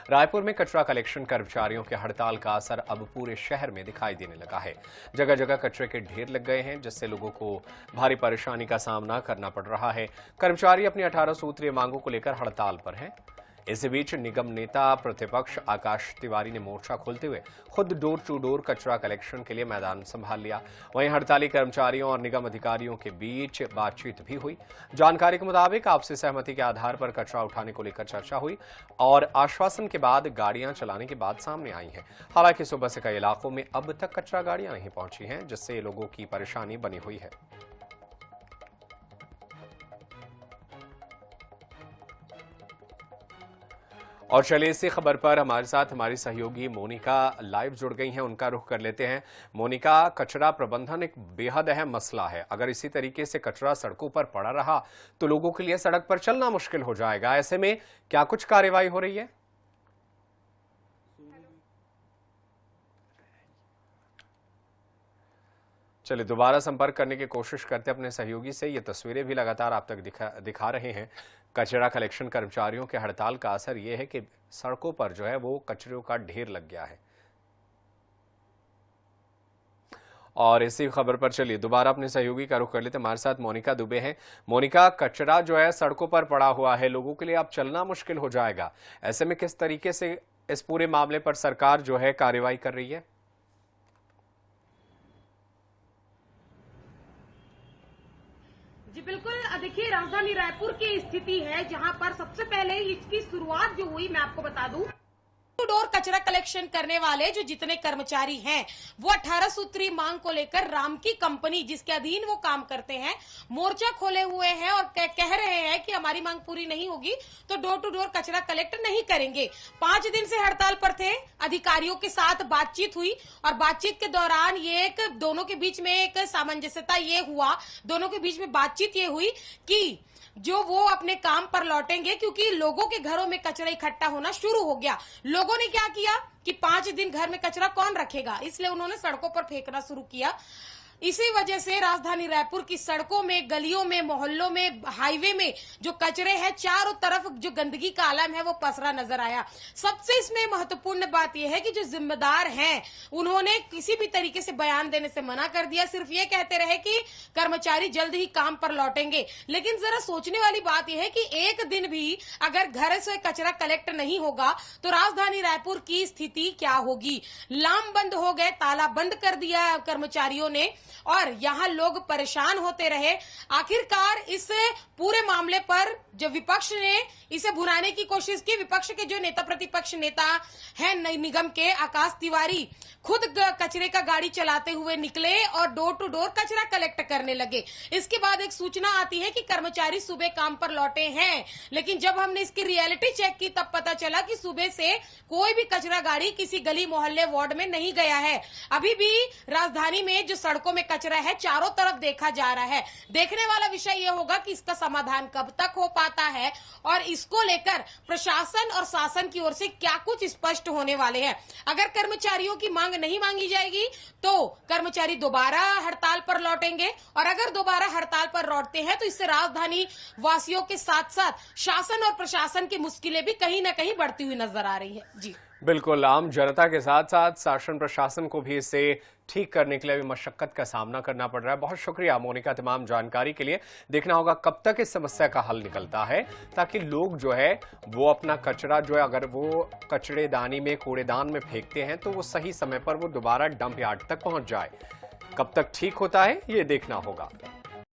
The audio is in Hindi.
रायपुर में कचरा कलेक्शन कर्मचारियों के हड़ताल का असर अब पूरे शहर में दिखाई देने लगा है। जगह जगह कचरे के ढेर लग गए हैं, जिससे लोगों को भारी परेशानी का सामना करना पड़ रहा है। कर्मचारी अपनी 18 सूत्रीय मांगों को लेकर हड़ताल पर हैं। इसी बीच निगम नेता प्रतिपक्ष आकाश तिवारी ने मोर्चा खोलते हुए खुद डोर टू डोर कचरा कलेक्शन के लिए मैदान संभाल लिया। वहीं हड़ताली कर्मचारियों और निगम अधिकारियों के बीच बातचीत भी हुई। जानकारी के मुताबिक आपसी सहमति के आधार पर कचरा उठाने को लेकर चर्चा हुई और आश्वासन के बाद गाड़ियां चलाने की बात सामने आई है। हालांकि सुबह से कई इलाकों में अब तक कचरा गाड़ियां नहीं पहुंची हैं, जिससे लोगों की परेशानी बनी हुई है। और चलिए इसी खबर पर हमारे साथ हमारी सहयोगी मोनिका लाइव जुड़ गई हैं, उनका रुख कर लेते हैं। मोनिका, कचरा प्रबंधन एक बेहद अहम मसला है। अगर इसी तरीके से कचरा सड़कों पर पड़ा रहा तो लोगों के लिए सड़क पर चलना मुश्किल हो जाएगा। ऐसे में क्या कुछ कार्रवाई हो रही है? चलिए दोबारा संपर्क करने की कोशिश करते हैं अपने सहयोगी से। ये तस्वीरें भी लगातार आप तक दिखा रहे हैं। कचरा कलेक्शन कर्मचारियों के हड़ताल का असर ये है कि सड़कों पर जो है वो कचरों का ढेर लग गया है। और इसी खबर पर चलिए दोबारा अपने सहयोगी का रुख कर लेते हैं। हमारे साथ मोनिका दुबे हैं। मोनिका, कचरा जो है सड़कों पर पड़ा हुआ है, लोगों के लिए अब चलना मुश्किल हो जाएगा। ऐसे में किस तरीके से इस पूरे मामले पर सरकार जो है कार्रवाई कर रही है? जी बिल्कुल, देखिए राजधानी रायपुर की स्थिति है जहां पर सबसे पहले इसकी शुरुआत जो हुई, मैं आपको बता दूं, डोर कचरा कलेक्शन करने वाले जो जितने कर्मचारी हैं वो 18 सूत्रीय मांग को लेकर राम की कंपनी जिसके अधीन वो काम करते हैं मोर्चा खोले हुए हैं और कह रहे हैं कि हमारी मांग पूरी नहीं होगी तो डोर टू डोर कचरा कलेक्ट नहीं करेंगे। 5 दिन से हड़ताल पर थे। अधिकारियों के साथ बातचीत हुई और बातचीत के दौरान ये एक दोनों के बीच में एक सामंजस्यता ये हुआ, दोनों के बीच में बातचीत ये हुई कि जो वो अपने काम पर लौटेंगे, क्योंकि लोगों के घरों में कचरा इकट्ठा होना शुरू हो गया। लोगों ने क्या किया कि 5 दिन घर में कचरा कौन रखेगा, इसलिए उन्होंने सड़कों पर फेंकना शुरू किया। इसी वजह से राजधानी रायपुर की सड़कों में, गलियों में, मोहल्लों में, हाईवे में जो कचरे हैं, चारों तरफ जो गंदगी का आलम है वो पसरा नजर आया। सबसे इसमें महत्वपूर्ण बात यह है कि जो जिम्मेदार हैं उन्होंने किसी भी तरीके से बयान देने से मना कर दिया। सिर्फ ये कहते रहे कि कर्मचारी जल्द ही काम पर लौटेंगे। लेकिन जरा सोचने वाली बात यह है कि एक दिन भी अगर घर से कचरा कलेक्ट नहीं होगा तो राजधानी रायपुर की स्थिति क्या होगी। लाम बंद हो गए, ताला बंद कर दिया कर्मचारियों ने और यहां लोग परेशान होते रहे। आखिरकार इस पूरे मामले पर जो विपक्ष ने इसे भुनाने की कोशिश की, विपक्ष के जो नेता प्रतिपक्ष नेता हैं निगम के आकाश तिवारी खुद कचरे का गाड़ी चलाते हुए निकले और डोर टू डोर कचरा कलेक्ट करने लगे। इसके बाद एक सूचना आती है कि कर्मचारी सुबह काम पर लौटे हैं, लेकिन जब हमने इसकी रियलिटी चेक की तब पता चला कि सुबह से कोई भी कचरा गाड़ी किसी गली मोहल्ले वार्ड में नहीं गया है। अभी भी राजधानी में जो सड़कों में कचरा है चारों तरफ देखा जा रहा है। देखने वाला विषय यह होगा कि इसका समाधान कब तक हो पाता है और इसको लेकर प्रशासन और शासन की ओर से क्या कुछ स्पष्ट होने वाले हैं। अगर कर्मचारियों की मांग नहीं मांगी जाएगी तो कर्मचारी दोबारा हड़ताल पर लौटेंगे और अगर दोबारा हड़ताल पर लौटते हैं तो इससे राजधानी वासियों के साथ साथ शासन और प्रशासन की मुश्किलें भी कहीं ना कहीं बढ़ती हुई नजर आ रही है। जी बिल्कुल, आम जनता के साथ साथ शासन प्रशासन को भी इसे ठीक करने के लिए भी मशक्कत का सामना करना पड़ रहा है। बहुत शुक्रिया मोनिका तमाम जानकारी के लिए। देखना होगा कब तक इस समस्या का हल निकलता है, ताकि लोग जो है वो अपना कचरा जो है अगर वो कचड़ेदानी में, कूड़ेदान में फेंकते हैं तो वो सही समय पर वो दोबारा डंप यार्ड तक पहुंच जाए। कब तक ठीक होता है ये देखना होगा।